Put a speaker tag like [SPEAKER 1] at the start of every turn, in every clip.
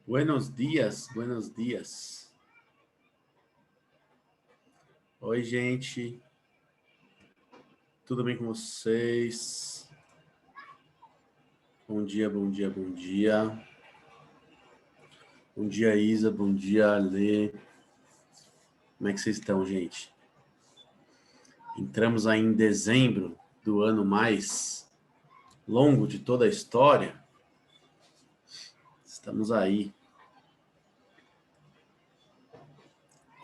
[SPEAKER 1] Buenos dias, buenos dias. Oi, gente. Tudo bem com vocês? Bom dia, bom dia, bom dia. Bom dia, Isa. Bom dia, Alê. Como é que vocês estão, gente? Entramos aí em dezembro do ano mais longo de toda a história. Estamos aí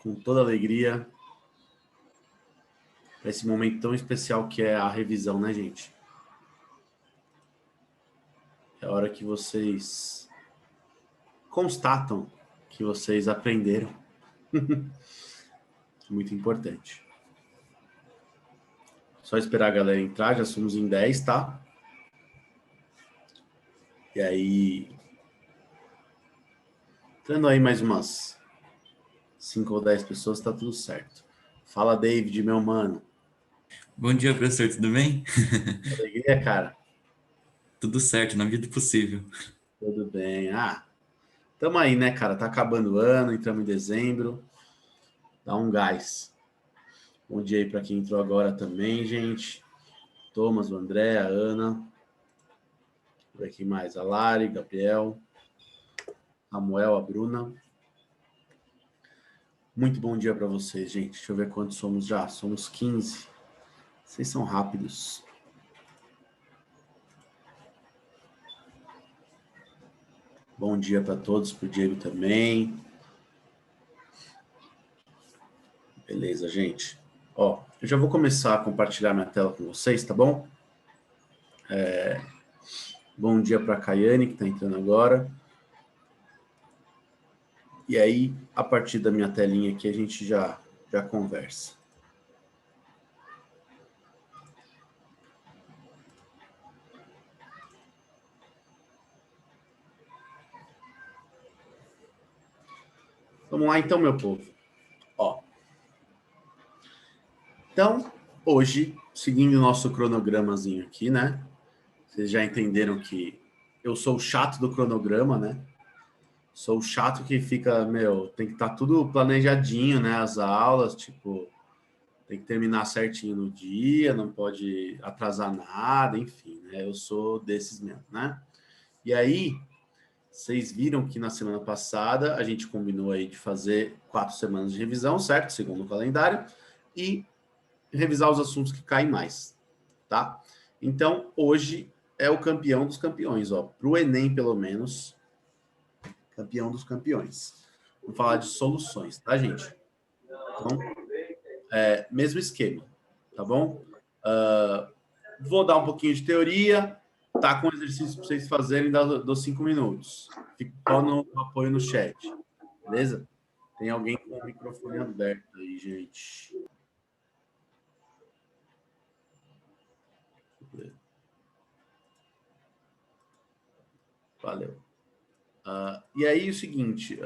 [SPEAKER 1] com toda alegria para esse momento tão especial que é a revisão, né, gente? É a hora que vocês constatam que vocês aprenderam. Muito importante. Só esperar a galera entrar, já somos em 10, tá? E aí, entrando aí mais umas 5 ou 10 pessoas, tá tudo certo. Fala, David, meu mano.
[SPEAKER 2] Bom dia, professor, tudo bem?
[SPEAKER 1] Alegria, cara?
[SPEAKER 2] Tudo certo, na vida possível.
[SPEAKER 1] Tudo bem. Tamo aí, né, cara? Tá acabando o ano, entramos em dezembro. Dá um gás. Bom dia aí pra quem entrou agora também, gente. Thomas, o André, a Ana. Por aqui mais, a Lari, Gabriel, Samuel, a Bruna. Muito bom dia para vocês, gente. Deixa eu ver quantos somos já. Somos 15. Vocês são rápidos. Bom dia para todos, para o Diego também. Beleza, gente. Ó, eu já vou começar a compartilhar minha tela com vocês, tá bom? Bom dia para a Caiane, que está entrando agora. E aí, a partir da minha telinha aqui, a gente já conversa. Vamos lá, então, meu povo. Ó. Então, hoje, seguindo o nosso cronogramazinho aqui, né? Vocês já entenderam que eu sou o chato do cronograma, né? Sou o chato que fica, tem que estar tudo planejadinho, né? As aulas, tipo, tem que terminar certinho no dia, não pode atrasar nada, enfim, né? Eu sou desses mesmo, né? E aí, vocês viram que na semana passada a gente combinou aí de fazer 4 semanas de revisão, certo? Segundo o calendário, e revisar os assuntos que caem mais, tá? Então, hoje é o campeão dos campeões, ó. Para o Enem, pelo menos, campeão dos campeões. Vamos falar de soluções, tá, gente? Então, mesmo esquema, tá bom? Vou dar um pouquinho de teoria, tá com exercício para vocês fazerem dos 5 minutos. Fico só no apoio no chat, beleza? Tem alguém com o microfone aberto aí, gente. Valeu. E aí, o seguinte,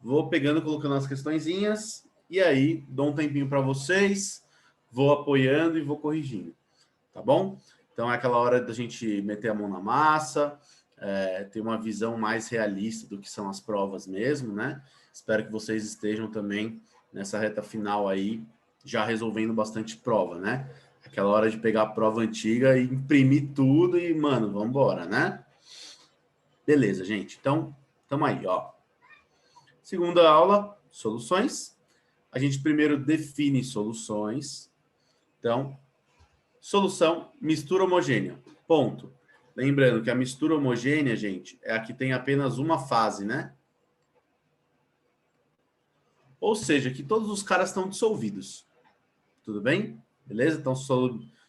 [SPEAKER 1] vou pegando, colocando as questõezinhas, e aí dou um tempinho para vocês, vou apoiando e vou corrigindo, tá bom? Então é aquela hora da gente meter a mão na massa, ter uma visão mais realista do que são as provas mesmo, né? Espero que vocês estejam também nessa reta final aí, já resolvendo bastante prova, né? Aquela hora de pegar a prova antiga e imprimir tudo e, mano, vamos embora, né? Beleza, gente. Então, tamo aí, ó. Segunda aula, soluções. A gente primeiro define soluções. Então, solução, mistura homogênea. Ponto. Lembrando que a mistura homogênea, gente, é a que tem apenas uma fase, né? Ou seja, que todos os caras estão dissolvidos. Tudo bem? Beleza? Estão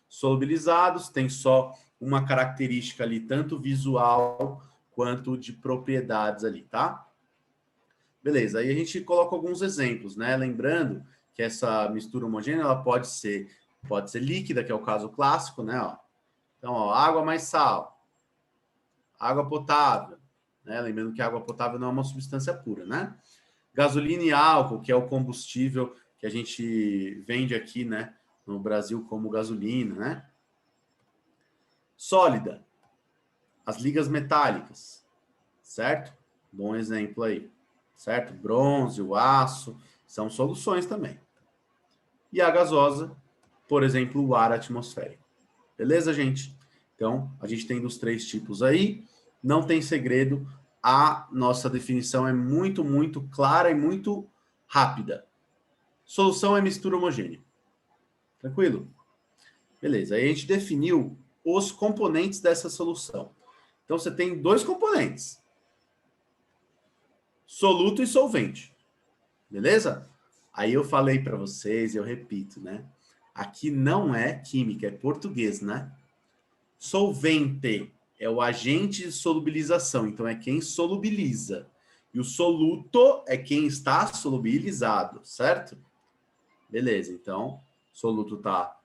[SPEAKER 1] solubilizados, tem só uma característica ali, tanto visual quanto de propriedades ali, tá? Beleza, aí a gente coloca alguns exemplos, né? Lembrando que essa mistura homogênea ela pode ser líquida, que é o caso clássico, né? Ó. Então, ó, água mais sal, água potável, né? Lembrando que a água potável não é uma substância pura, né? Gasolina e álcool, que é o combustível que a gente vende aqui, né? No Brasil como gasolina, né? Sólida, as ligas metálicas, certo? Bom exemplo aí, certo? Bronze, o aço, são soluções também. E a gasosa, por exemplo, o ar atmosférico. Beleza, gente? Então, a gente tem dos três tipos aí, não tem segredo, a nossa definição é muito, muito clara e muito rápida. Solução é mistura homogênea. Tranquilo? Beleza, aí a gente definiu os componentes dessa solução. Então, você tem dois componentes, soluto e solvente. Beleza? Aí eu falei para vocês, eu repito, né? Aqui não é química, é português, né? Solvente é o agente de solubilização, então é quem solubiliza. E o soluto é quem está solubilizado, certo? Beleza, então, soluto está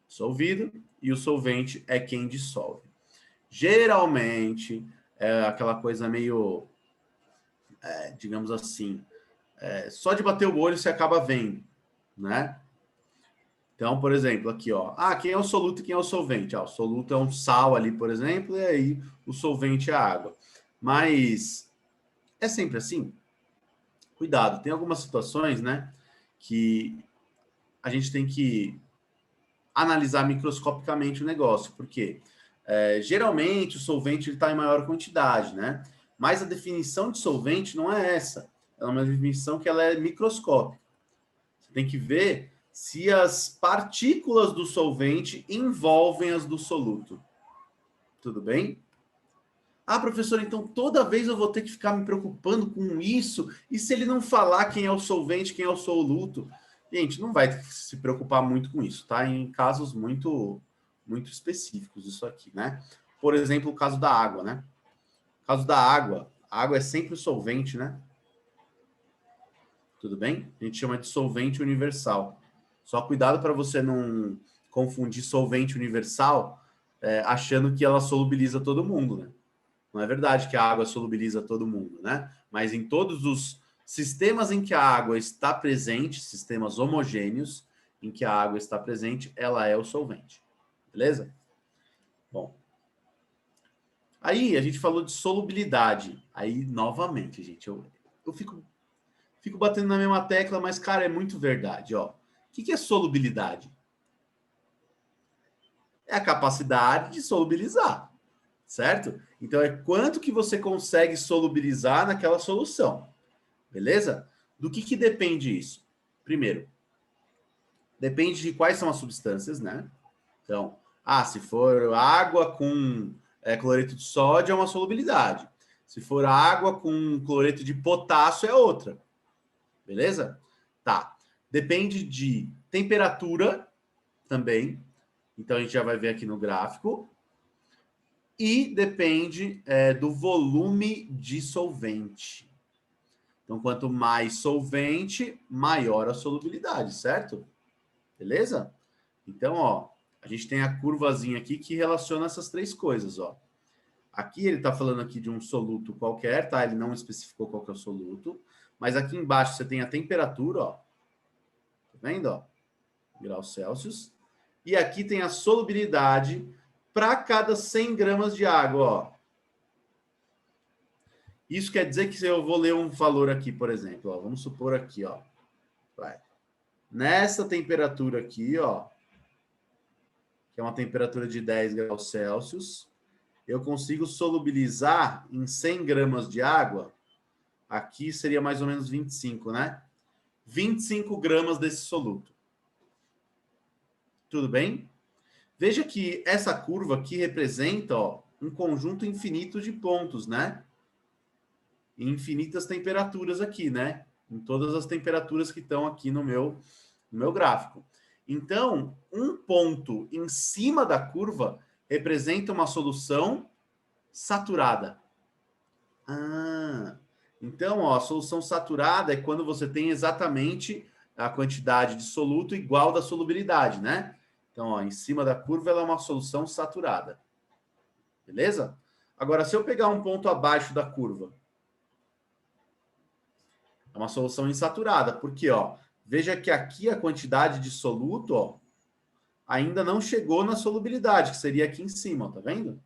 [SPEAKER 1] dissolvido e o solvente é quem dissolve. Geralmente, é aquela coisa meio, digamos assim, só de bater o olho você acaba vendo, né? Então, por exemplo, aqui, ó. Quem é o soluto e quem é o solvente? O soluto é um sal ali, por exemplo, e aí o solvente é a água. Mas é sempre assim? Cuidado, tem algumas situações, né, que a gente tem que analisar microscopicamente o negócio, porque geralmente o solvente está em maior quantidade, né? Mas a definição de solvente não é essa. É uma definição que ela é microscópica. Você tem que ver se as partículas do solvente envolvem as do soluto. Tudo bem? Professor, então toda vez eu vou ter que ficar me preocupando com isso? E se ele não falar quem é o solvente, quem é o soluto? Gente, não vai se preocupar muito com isso, tá? Em casos muito, muito específicos isso aqui, né? Por exemplo, o caso da água, né? O caso da água, a água é sempre o solvente, né? Tudo bem? A gente chama de solvente universal. Só cuidado para você não confundir solvente universal achando que ela solubiliza todo mundo, né? Não é verdade que a água solubiliza todo mundo, né? Mas em todos os sistemas em que a água está presente, sistemas homogêneos em que a água está presente, ela é o solvente. Beleza? Bom. Aí a gente falou de solubilidade. Aí, novamente, gente, eu fico batendo na mesma tecla, mas, cara, é muito verdade, ó. O que é solubilidade? É a capacidade de solubilizar, certo? Então, é quanto que você consegue solubilizar naquela solução, beleza? Do que depende isso? Primeiro, depende de quais são as substâncias, né? Então, se for água com cloreto de sódio, é uma solubilidade. Se for água com cloreto de potássio, é outra. Beleza? Tá. Depende de temperatura também. Então, a gente já vai ver aqui no gráfico. E depende do volume de solvente. Então, quanto mais solvente, maior a solubilidade, certo? Beleza? Então, ó, a gente tem a curvazinha aqui que relaciona essas três coisas, ó. Aqui ele está falando aqui de um soluto qualquer, tá? Ele não especificou qual que é o soluto. Mas aqui embaixo você tem a temperatura, ó. Tá vendo, ó? Graus Celsius. E aqui tem a solubilidade para cada 100 gramas de água, ó. Isso quer dizer que se eu vou ler um valor aqui, por exemplo, ó, vamos supor aqui, ó. Vai. Nessa temperatura aqui, ó, que é uma temperatura de 10 graus Celsius, eu consigo solubilizar em 100 gramas de água, aqui seria mais ou menos 25, né? 25 gramas desse soluto. Tudo bem? Veja que essa curva aqui representa, ó, um conjunto infinito de pontos, né? Em infinitas temperaturas aqui, né? Em todas as temperaturas que estão aqui no meu gráfico. Então, um ponto em cima da curva representa uma solução saturada. Então, ó, a solução saturada é quando você tem exatamente a quantidade de soluto igual da solubilidade, né? Então, ó, em cima da curva ela é uma solução saturada. Beleza? Agora, se eu pegar um ponto abaixo da curva, é uma solução insaturada, porque, ó, veja que aqui a quantidade de soluto, ó, ainda não chegou na solubilidade, que seria aqui em cima, ó, tá vendo?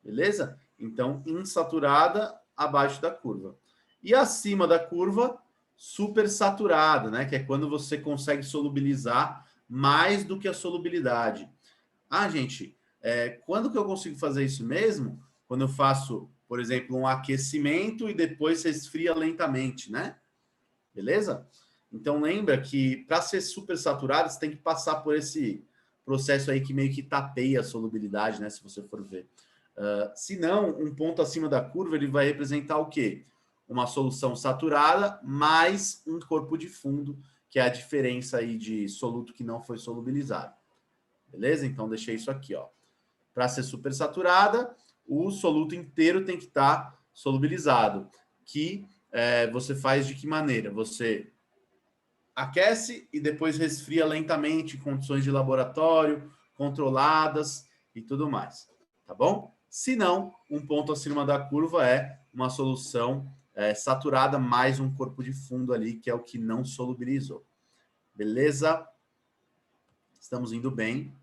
[SPEAKER 1] Beleza? Então, insaturada abaixo da curva. E acima da curva, supersaturada, né? Que é quando você consegue solubilizar mais do que a solubilidade. Ah, gente, quando que eu consigo fazer isso mesmo? Quando eu faço, por exemplo, um aquecimento e depois resfria lentamente, né? Beleza? Então lembra que para ser supersaturado, você tem que passar por esse processo aí que meio que tapeia a solubilidade, né? Se você for ver. Se não, um ponto acima da curva, ele vai representar o quê? Uma solução saturada mais um corpo de fundo, que é a diferença aí de soluto que não foi solubilizado. Beleza? Então deixei isso aqui, ó. Para ser supersaturada, o soluto inteiro tem que estar solubilizado. Que você faz de que maneira? Você aquece e depois resfria lentamente em condições de laboratório, controladas e tudo mais. Tá bom? Se não, um ponto acima da curva é uma solução saturada mais um corpo de fundo ali, que é o que não solubilizou. Beleza? Estamos indo bem.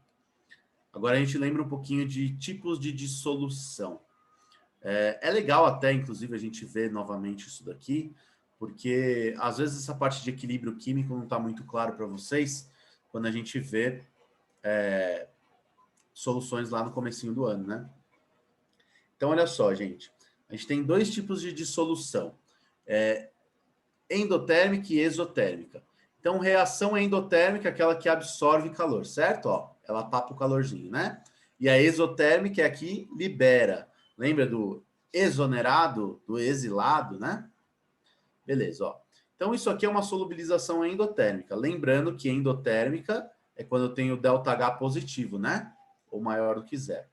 [SPEAKER 1] Agora a gente lembra um pouquinho de tipos de dissolução. É legal até, inclusive, a gente ver novamente isso daqui, porque às vezes essa parte de equilíbrio químico não está muito claro para vocês quando a gente vê soluções lá no comecinho do ano, né? Então, olha só, gente. A gente tem dois tipos de dissolução. Endotérmica e exotérmica. Então, reação endotérmica é aquela que absorve calor, certo? Ó, ela tapa o calorzinho, né? E a exotérmica é a que libera. Lembra do exonerado, do exilado, né? Beleza, ó. Então, isso aqui é uma solubilização endotérmica. Lembrando que endotérmica é quando eu tenho ΔH positivo, né? Ou maior do que zero.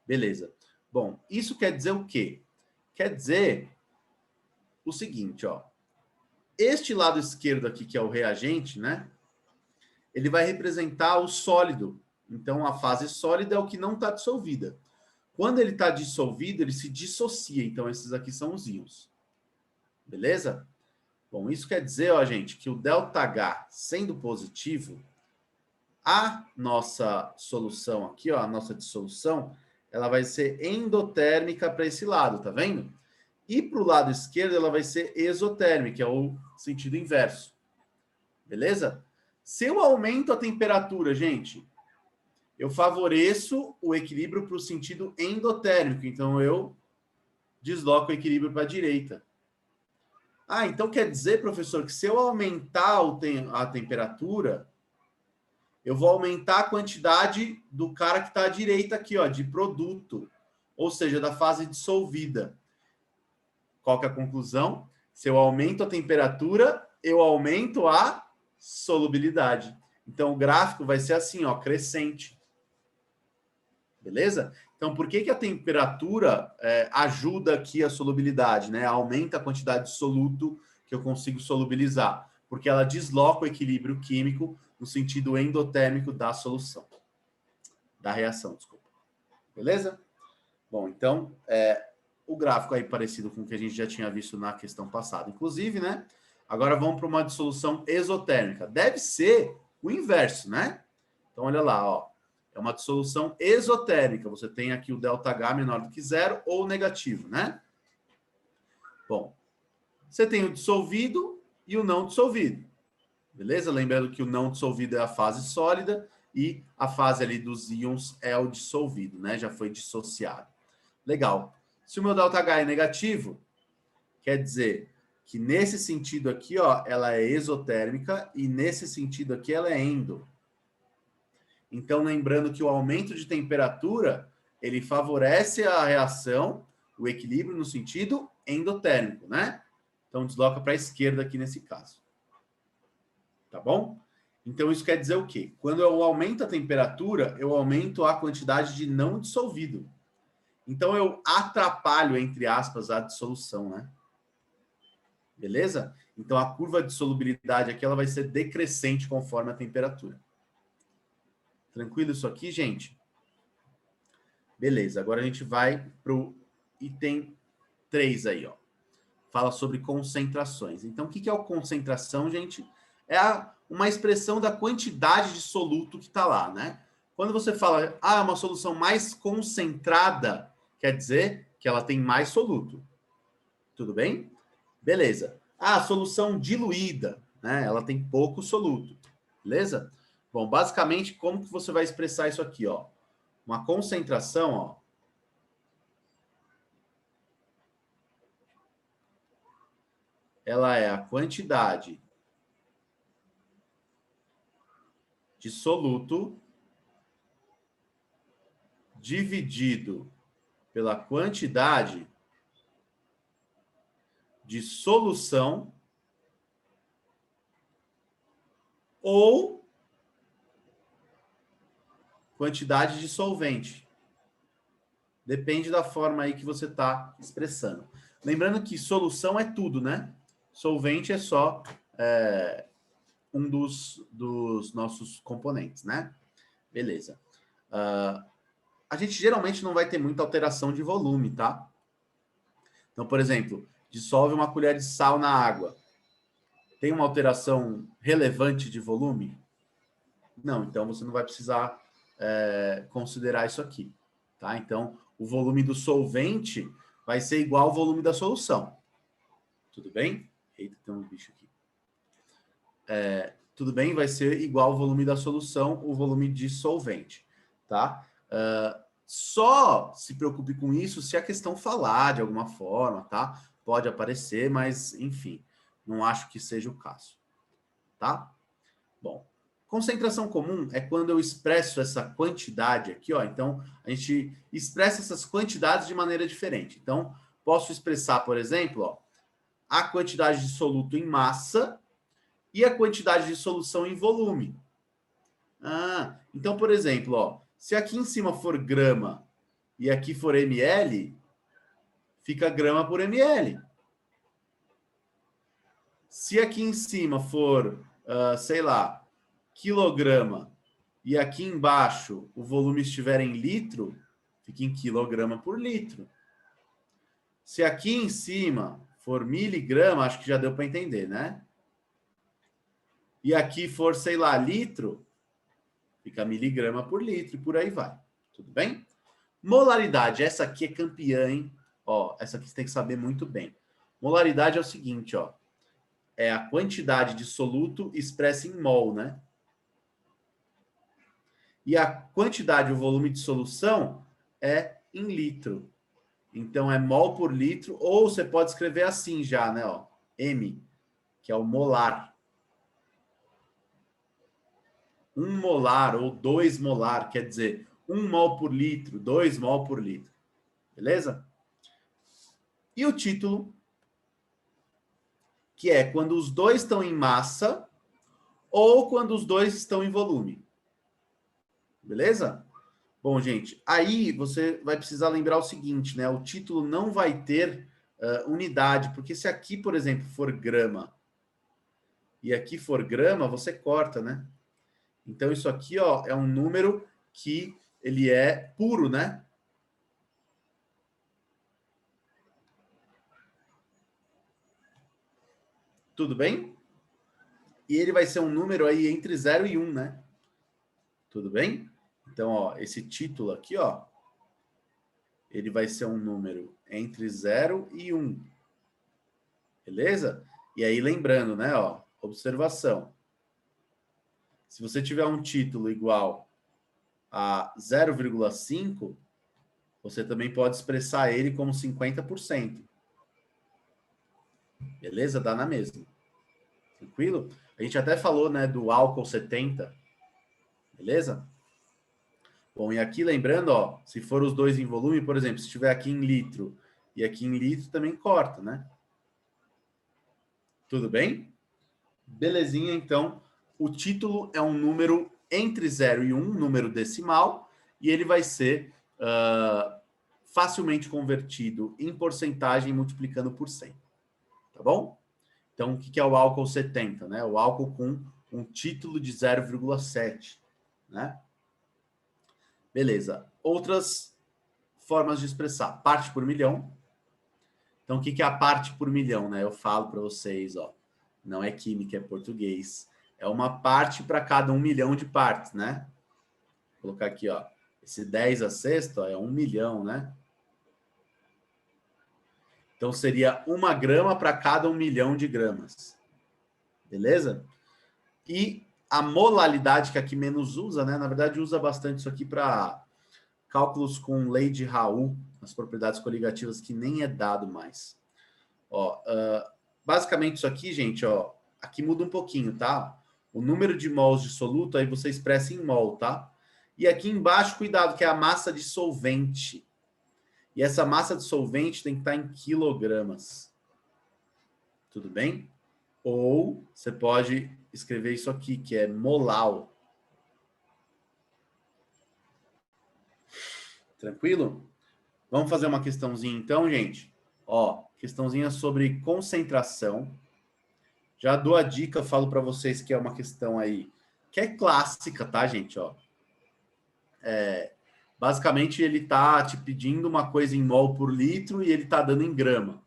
[SPEAKER 1] Beleza. Bom, isso quer dizer o quê? Quer dizer o seguinte, ó. Este lado esquerdo aqui, que é o reagente, né? Ele vai representar o sólido. Então, a fase sólida é o que não está dissolvida. Quando ele está dissolvido, ele se dissocia. Então, esses aqui são os íons. Beleza? Bom, isso quer dizer, ó, gente, que o ΔH sendo positivo, a nossa solução aqui, ó, a nossa dissolução, ela vai ser endotérmica para esse lado, tá vendo? E para o lado esquerdo, ela vai ser exotérmica, que é o sentido inverso. Beleza? Se eu aumento a temperatura, gente, eu favoreço o equilíbrio para o sentido endotérmico. Então, eu desloco o equilíbrio para a direita. Ah, então quer dizer, professor, que se eu aumentar a temperatura, eu vou aumentar a quantidade do cara que está à direita aqui, ó, de produto. Ou seja, da fase dissolvida. Qual que é a conclusão? Se eu aumento a temperatura, eu aumento a solubilidade. Então, o gráfico vai ser assim, ó, crescente. Beleza? Então, por que a temperatura ajuda aqui a solubilidade, né? Aumenta a quantidade de soluto que eu consigo solubilizar. Porque ela desloca o equilíbrio químico no sentido endotérmico da solução. Da reação, desculpa. Beleza? Bom, então, o gráfico aí parecido com o que a gente já tinha visto na questão passada. Inclusive, né? Agora vamos para uma dissolução exotérmica. Deve ser o inverso, né? Então, olha lá, ó. É uma dissolução exotérmica. Você tem aqui o ΔH menor do que zero ou negativo, né? Bom, você tem o dissolvido e o não dissolvido. Beleza? Lembrando que o não dissolvido é a fase sólida e a fase ali dos íons é o dissolvido, né? Já foi dissociado. Legal. Se o meu ΔH é negativo, quer dizer que nesse sentido aqui, ó, ela é exotérmica e nesse sentido aqui ela é endo. Então, lembrando que o aumento de temperatura, ele favorece a reação, o equilíbrio no sentido endotérmico, né? Então, desloca para a esquerda aqui nesse caso. Tá bom? Então, isso quer dizer o quê? Quando eu aumento a temperatura, eu aumento a quantidade de não dissolvido. Então, eu atrapalho, entre aspas, a dissolução, né? Beleza? Então, a curva de solubilidade aqui ela vai ser decrescente conforme a temperatura. Tranquilo isso aqui, gente? Beleza, agora a gente vai para o item 3 aí, ó. Fala sobre concentrações. Então, o que é a concentração, gente? É uma expressão da quantidade de soluto que está lá, né? Quando você fala, uma solução mais concentrada, quer dizer que ela tem mais soluto. Tudo bem? Beleza. A solução diluída, né? Ela tem pouco soluto. Beleza? Bom, basicamente, como que você vai expressar isso aqui, ó? Uma concentração, ó. Ela é a quantidade de soluto dividido pela quantidade de solução ou quantidade de solvente. Depende da forma aí que você está expressando. Lembrando que solução é tudo, né? Solvente é só um dos nossos componentes, né? Beleza. A gente geralmente não vai ter muita alteração de volume, tá? Então, por exemplo, dissolve uma colher de sal na água. Tem uma alteração relevante de volume? Não, então você não vai precisar considerar isso aqui, tá? Então, o volume do solvente vai ser igual ao volume da solução. Tudo bem? Eita, tem um bicho aqui. Tudo bem? Vai ser igual ao volume da solução, o volume de solvente, tá? Só se preocupe com isso se a questão falar de alguma forma, tá? Pode aparecer, mas, enfim, não acho que seja o caso, tá? Bom, concentração comum é quando eu expresso essa quantidade aqui, ó. Então, a gente expressa essas quantidades de maneira diferente. Então, posso expressar, por exemplo, ó, a quantidade de soluto em massa e a quantidade de solução em volume. Então, por exemplo, ó, se aqui em cima for grama e aqui for ml, fica grama por ml. Se aqui em cima for, sei lá, quilograma e aqui embaixo o volume estiver em litro, fica em quilograma por litro. Se aqui em cima for miligrama, acho que já deu para entender, né? E aqui for, sei lá, litro, fica miligrama por litro e por aí vai. Tudo bem? Molaridade, essa aqui é campeã, hein? Ó, essa aqui você tem que saber muito bem. Molaridade é o seguinte, ó. É a quantidade de soluto expressa em mol, né? E a quantidade, o volume de solução é em litro. Então, é mol por litro, ou você pode escrever assim já, né? Ó, M, que é o molar. 1 molar ou 2 molar, quer dizer, 1 mol por litro, 2 mol por litro. Beleza? E o título, que é quando os dois estão em massa ou quando os dois estão em volume. Beleza? Bom, gente, aí você vai precisar lembrar o seguinte, né? O título não vai ter unidade, porque se aqui, por exemplo, for grama e aqui for grama, você corta, né? Então, isso aqui, ó, é um número que ele é puro, né? Tudo bem? E ele vai ser um número aí entre 0 e 1, né? Tudo bem? Então, ó, esse título aqui, ó, ele vai ser um número entre 0 e 1. Beleza? E aí, lembrando, né, ó, observação. Se você tiver um título igual a 0,5, você também pode expressar ele como 50%. Beleza? Dá na mesma. Tranquilo? A gente até falou, né, do álcool 70. Beleza? Bom, e aqui lembrando, ó, se for os dois em volume, por exemplo, se estiver aqui em litro e aqui em litro, também corta, né? Tudo bem? Belezinha, então. O título é um número entre 0 e 1, número decimal, e ele vai ser facilmente convertido em porcentagem multiplicando por 100. Tá bom? Então, o que é o álcool 70? Né? O álcool com um título de 0,7. Né? Beleza. Outras formas de expressar. Parte por milhão. Então, o que é a parte por milhão? Né? Eu falo para vocês, ó, não é química, é português. É uma parte para cada 1 milhão de partes, né? Vou colocar aqui, ó. Esse 10 a sexta, ó, é 1 milhão, né? Então, seria 1 grama para cada 1 milhão de gramas. Beleza? E a molalidade que aqui menos usa, né? Na verdade, usa bastante isso aqui para cálculos com lei de Raoult, as propriedades coligativas que nem é dado mais. Ó, basicamente isso aqui, gente, ó, aqui muda um pouquinho, tá? O número de mols de soluto, aí você expressa em mol, tá? E aqui embaixo, cuidado, que é a massa de solvente. E essa massa de solvente tem que estar em quilogramas. Tudo bem? Ou você pode escrever isso aqui, que é molal. Tranquilo? Vamos fazer uma questãozinha então, gente? Ó, questãozinha sobre concentração. Já dou a dica, falo para vocês que é uma questão aí que é clássica, tá, gente? Ó, basicamente ele tá te pedindo uma coisa em mol por litro e ele tá dando em grama.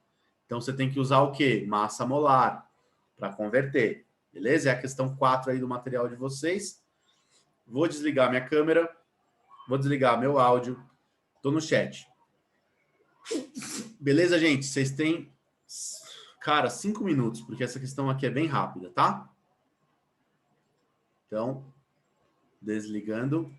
[SPEAKER 1] Então você tem que usar o quê? Massa molar para converter. Beleza? É a questão 4 aí do material de vocês. Vou desligar minha câmera, vou desligar meu áudio. Tô no chat. Beleza, gente? Vocês têm, cara, 5 minutos, porque essa questão aqui é bem rápida, tá? Então, desligando.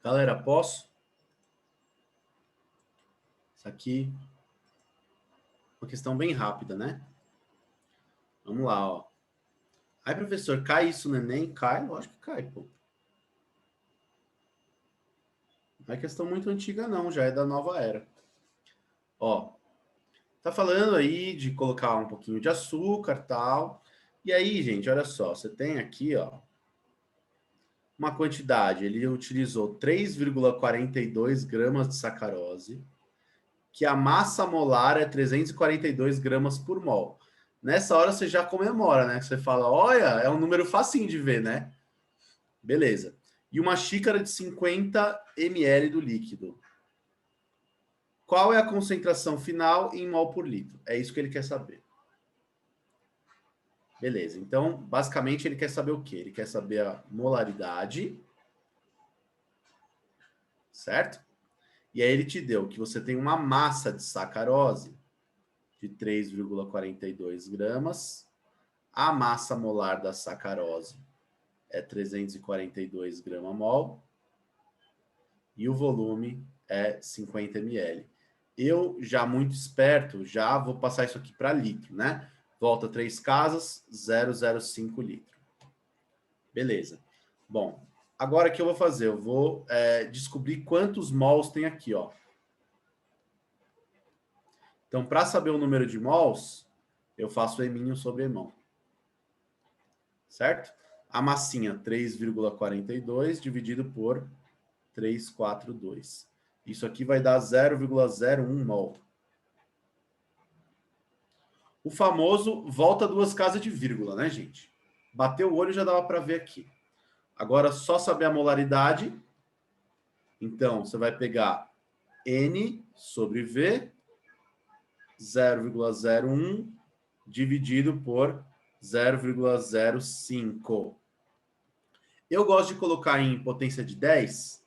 [SPEAKER 1] Galera, posso? Isso aqui é uma questão bem rápida, né? Vamos lá, ó. Aí, professor, cai isso no Enem? Cai? Lógico que cai, pô. Não é questão muito antiga, não. Já é da nova era. Ó, tá falando aí de colocar um pouquinho de açúcar e tal. E aí, gente, olha só. Você tem aqui, ó, uma quantidade. Ele utilizou 3,42 gramas de sacarose, que a massa molar é 342 gramas por mol. Nessa hora você já comemora, né? Você fala, olha, é um número facinho de ver, né? Beleza. E uma xícara de 50 ml do líquido. Qual é a concentração final em mol por litro? É isso que ele quer saber. Beleza. Então, basicamente, ele quer saber o quê? Ele quer saber a molaridade, certo? E aí ele te deu que você tem uma massa de sacarose de 3,42 gramas. A massa molar da sacarose é 342 gramas-mol. E o volume é 50 ml. Eu, já muito esperto, já vou passar isso aqui para litro, né? Volta 3 casas, 0,05 litro. Beleza. Bom, agora o que eu vou fazer? Eu vou descobrir quantos mols tem aqui, ó. Então, para saber o número de mols, eu faço eminho sobre emão. Certo? A massinha, 3,42 dividido por 342. Isso aqui vai dar 0,01 mol. O famoso volta duas casas de vírgula, né, gente? Bateu o olho já dava para ver aqui. Agora, só saber a molaridade. Então, você vai pegar N sobre V, 0,01 dividido por 0,05. Eu gosto de colocar em potência de 10.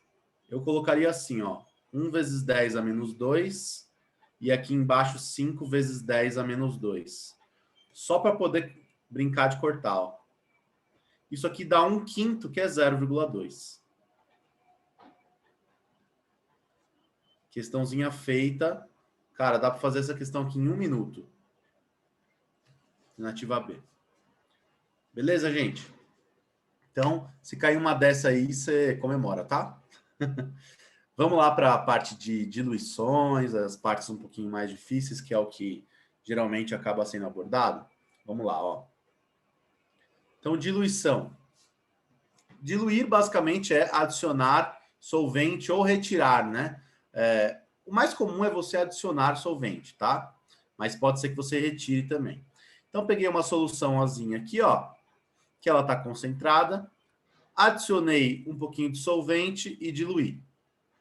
[SPEAKER 1] Eu colocaria assim, ó. 1 vezes 10 a menos 2. E aqui embaixo, 5 vezes 10 a menos 2. Só para poder brincar de cortar, ó. Isso aqui dá 1/5, que é 0,2. Questãozinha feita. Cara, dá para fazer essa questão aqui em 1 minuto. Alternativa B. Beleza, gente? Então, se cair uma dessa aí, você comemora, tá? Vamos lá para a parte de diluições, as partes um pouquinho mais difíceis, que é o que geralmente acaba sendo abordado. Vamos lá, ó. Então, diluição. Diluir, basicamente, é adicionar solvente ou retirar, né? O mais comum é você adicionar solvente, tá? Mas pode ser que você retire também. Então, peguei uma soluçãozinha aqui, ó, que ela está concentrada. Adicionei um pouquinho de solvente e diluí,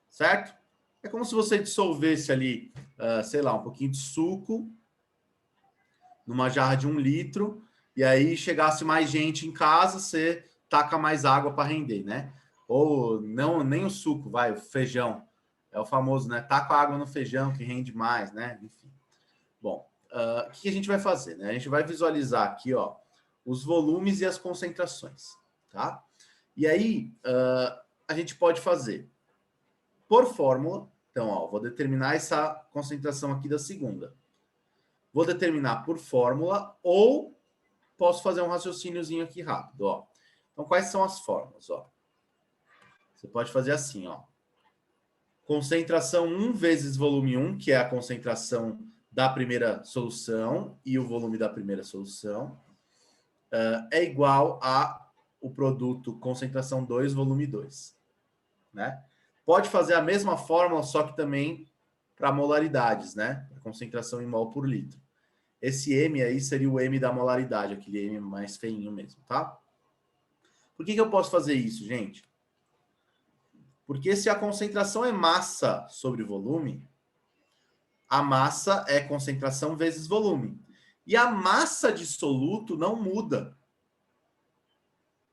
[SPEAKER 1] certo? É como se você dissolvesse ali, sei lá, um pouquinho de suco numa jarra de 1 litro, e aí chegasse mais gente em casa, você taca mais água para render, né? Ou não, nem o suco, vai, o feijão. É o famoso, né? Taca a água no feijão que rende mais, né? Enfim. Bom, o que a gente vai fazer, né? A gente vai visualizar aqui, ó, os volumes e as concentrações, tá? E aí, a gente pode fazer por fórmula. Então, ó, vou determinar essa concentração aqui da segunda. Vou determinar por fórmula ou posso fazer um raciocíniozinho aqui rápido, ó. Então, quais são as fórmulas, ó? Você pode fazer assim, ó. Concentração 1 vezes volume 1, que é a concentração da primeira solução e o volume da primeira solução, é igual a o produto concentração 2, volume 2, né? Pode fazer a mesma fórmula, só que também para molaridades, né? A concentração em mol por litro. Esse M aí seria o M da molaridade, aquele M mais feinho mesmo, tá? Por que eu posso fazer isso, gente? Porque se a concentração é massa sobre volume, a massa é concentração vezes volume. E a massa de soluto não muda.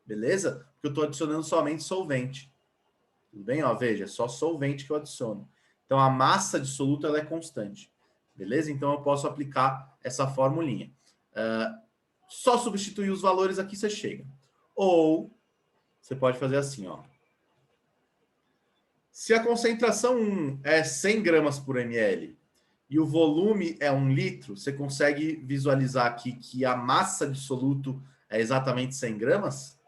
[SPEAKER 1] Beleza? Porque eu estou adicionando somente solvente. Tudo bem? Ó, veja, é só solvente que eu adiciono. Então, a massa de soluto ela é constante. Beleza? Então, eu posso aplicar essa formulinha. Só substituir os valores aqui, você chega. Ou, você pode fazer assim, ó. Se a concentração 1 é 100 gramas por ml e o volume é 1 litro, você consegue visualizar aqui que a massa de soluto é exatamente 100 gramas?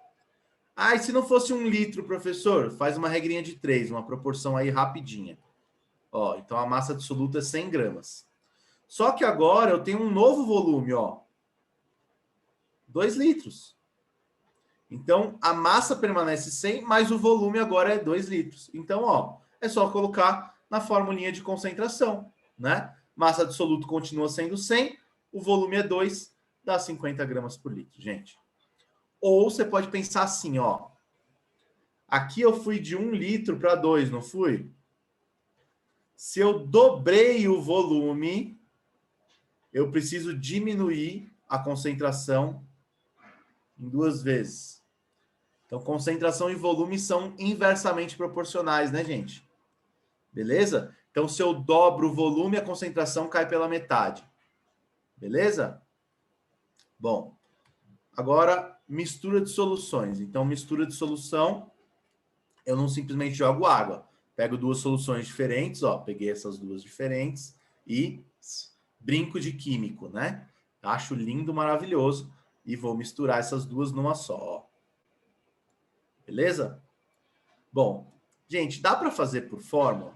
[SPEAKER 1] Ah, e se não fosse 1 litro, professor? Faz uma regrinha de 3, uma proporção aí rapidinha. Ó, então a massa de soluto é 100 gramas. Só que agora eu tenho um novo volume, ó. 2 litros. Então, a massa permanece 100, mas o volume agora é 2 litros. Então, ó, é só colocar na formulinha de concentração, né? Massa de soluto continua sendo 100, o volume é 2, dá 50 gramas por litro, gente. Ou você pode pensar assim, ó. Aqui eu fui de 1 litro para 2, não fui? Se eu dobrei o volume, eu preciso diminuir a concentração em 2 vezes. Então, concentração e volume são inversamente proporcionais, né, gente? Beleza? Então, se eu dobro o volume, a concentração cai pela metade. Beleza? Bom, agora mistura de soluções. Então, mistura de solução, eu não simplesmente jogo água. Pego 2 soluções diferentes, ó, peguei essas 2 diferentes e brinco de químico, né? Acho lindo, maravilhoso e vou misturar essas 2 numa só, ó. Beleza? Bom, gente, dá para fazer por fórmula?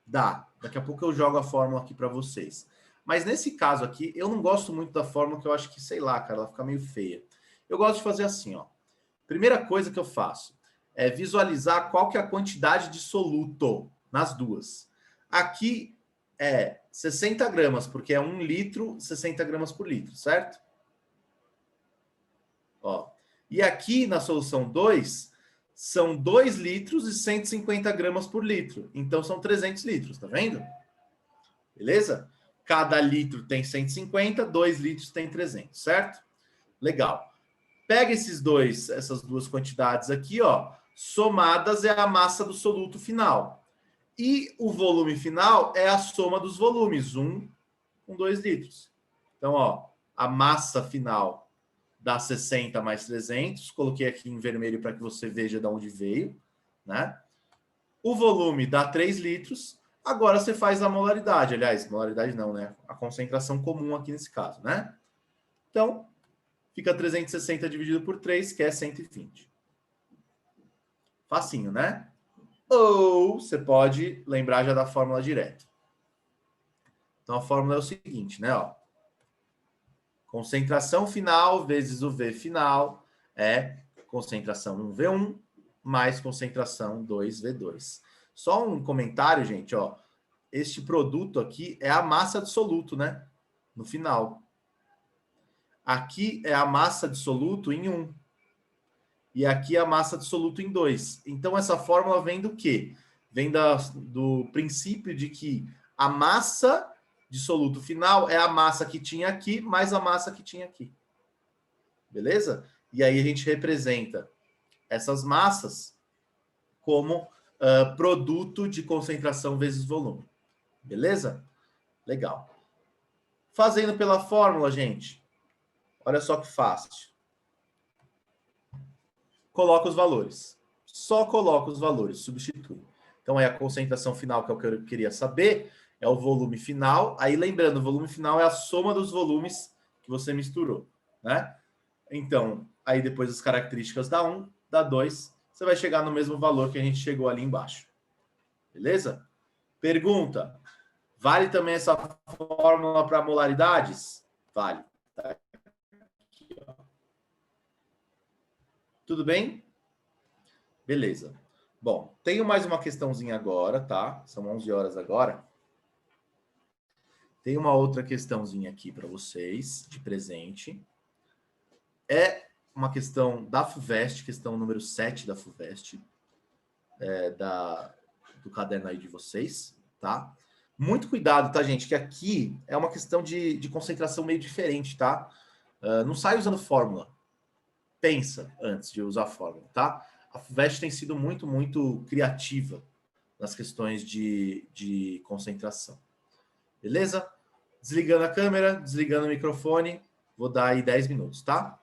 [SPEAKER 1] Dá. Daqui a pouco eu jogo a fórmula aqui para vocês. Mas nesse caso aqui, eu não gosto muito da fórmula, que eu acho que, sei lá, cara, ela fica meio feia. Eu gosto de fazer assim, ó. Primeira coisa que eu faço é visualizar qual que é a quantidade de soluto nas duas. Aqui é 60 gramas, porque é 1 litro, 60 gramas por litro, certo? Ó. E aqui na solução 2, são 2 litros e 150 gramas por litro. Então, são 300 litros, tá vendo? Beleza? Cada litro tem 150, 2 litros tem 300, certo? Legal. Pega essas duas quantidades aqui, ó. Somadas é a massa do soluto final. E o volume final é a soma dos volumes, 1 com 2 litros. Então, ó, a massa final dá 60 mais 300. Coloquei aqui em vermelho para que você veja de onde veio, né? O volume dá 3 litros. Agora você faz a molaridade. Aliás, molaridade não, né? A concentração comum aqui nesse caso, né? Então, fica 360 dividido por 3, que é 120. Facinho, né? Ou você pode lembrar já da fórmula direto. Então, a fórmula é o seguinte, né? Ó, concentração final vezes o V final é concentração 1V1 mais concentração 2V2. Só um comentário, gente, ó. Este produto aqui é a massa de soluto, né? No final. Aqui é a massa de soluto em 1. E aqui é a massa de soluto em 2. Então, essa fórmula vem do quê? Vem do princípio de que a massa de soluto final é a massa que tinha aqui mais a massa que tinha aqui. Beleza? E aí a gente representa essas massas como produto de concentração vezes volume. Beleza? Legal. Fazendo pela fórmula, gente, olha só que fácil. Coloca os valores. Só coloca os valores, substitui. Então, é a concentração final, que é o que eu queria saber, é o volume final. Aí, lembrando, o volume final é a soma dos volumes que você misturou, né? Então, aí depois as características dá 1, dá 2, você vai chegar no mesmo valor que a gente chegou ali embaixo. Beleza? Pergunta: vale também essa fórmula para molaridades? Vale. Tá aqui, ó. Tudo bem? Beleza. Bom, tenho mais uma questãozinha agora, tá? São 11 horas agora. Tem uma outra questãozinha aqui para vocês, de presente. É uma questão da FUVEST, questão número 7 da FUVEST, do caderno aí de vocês, tá? Muito cuidado, tá, gente? Que aqui é uma questão de concentração meio diferente, tá? Não sai usando fórmula. Pensa antes de usar fórmula, tá? A FUVEST tem sido muito, muito criativa nas questões de concentração. Beleza? Desligando a câmera, desligando o microfone. Vou dar aí 10 minutos, tá?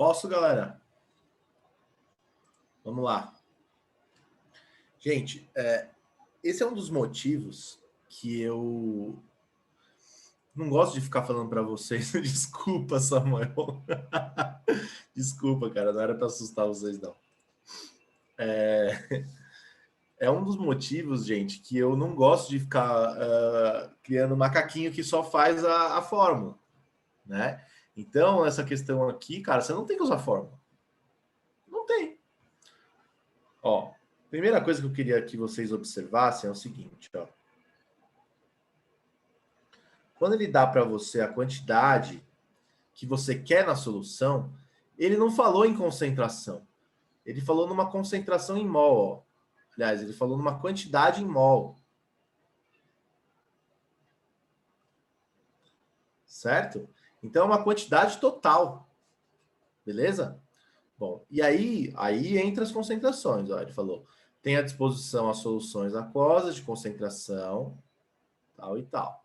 [SPEAKER 1] Posso, galera? Vamos lá. Gente, esse é um dos motivos que eu não gosto de ficar falando para vocês. Desculpa, Samuel. Desculpa, cara, não era para assustar vocês, não. É um dos motivos, gente, que eu não gosto de ficar criando macaquinho que só faz a fórmula, né? Então, essa questão aqui, cara, você não tem que usar fórmula. Não tem. Ó, primeira coisa que eu queria que vocês observassem é o seguinte, ó. Quando ele dá para você a quantidade que você quer na solução, ele não falou em concentração. Ele falou numa concentração em mol, ó. Aliás, ele falou numa quantidade em mol. Certo? Então, é uma quantidade total. Beleza? Bom, e aí entra as concentrações. Ó. Ele falou, tem à disposição as soluções aquosas de concentração, tal e tal.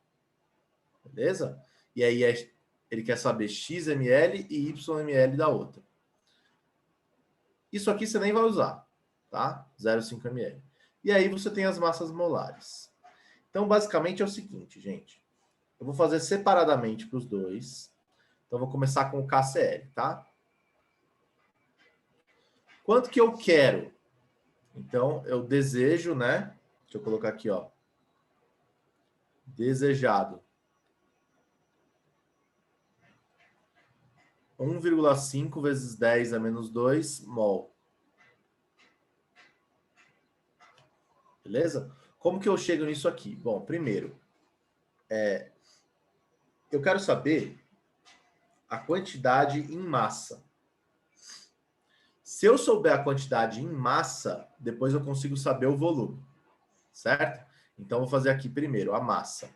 [SPEAKER 1] Beleza? E aí ele quer saber x ml e y ml da outra. Isso aqui você nem vai usar, tá? 0,5 ml. E aí você tem as massas molares. Então, basicamente é o seguinte, gente. Eu vou fazer separadamente para os dois. Então, eu vou começar com o KCl, tá? Quanto que eu quero? Então, eu desejo, né? Deixa eu colocar aqui, ó. Desejado. 1,5 vezes 10 a menos 2 mol. Beleza? Como que eu chego nisso aqui? Bom, primeiro, eu quero saber a quantidade em massa. Se eu souber a quantidade em massa, depois eu consigo saber o volume, certo? Então, vou fazer aqui primeiro a massa.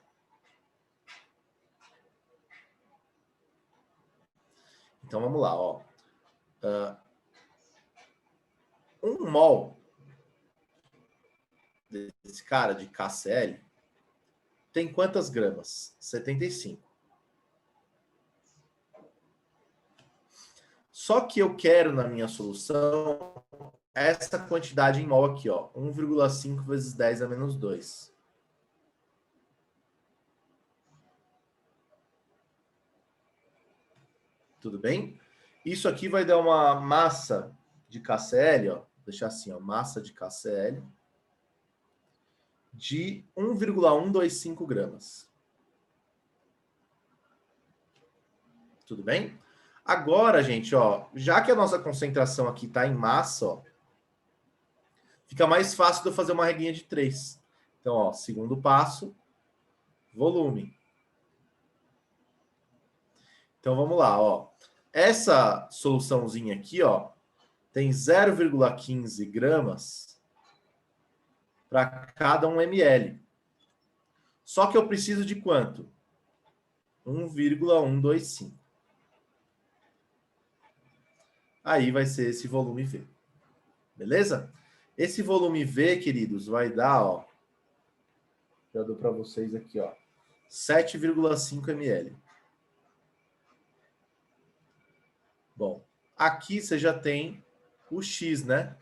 [SPEAKER 1] Então, vamos lá, ó. 1 mol desse cara de KCl tem quantas gramas? 75. Só que eu quero na minha solução essa quantidade em mol aqui, ó. 1,5 vezes 10 a menos 2. Tudo bem? Isso aqui vai dar uma massa de KCl, ó. Vou deixar assim, ó. Massa de KCl de 1,125 gramas. Tudo bem? Agora, gente, ó, já que a nossa concentração aqui está em massa, ó, fica mais fácil de eu fazer uma regrinha de 3. Então, ó, segundo passo, volume. Então, vamos lá, ó. Essa soluçãozinha aqui, ó, tem 0,15 gramas para cada 1 ml. Só que eu preciso de quanto? 1,125. Aí vai ser esse volume V. Beleza? Esse volume V, queridos, vai dar, ó, já dou para vocês aqui, ó, 7,5 ml. Bom, aqui você já tem o X, né?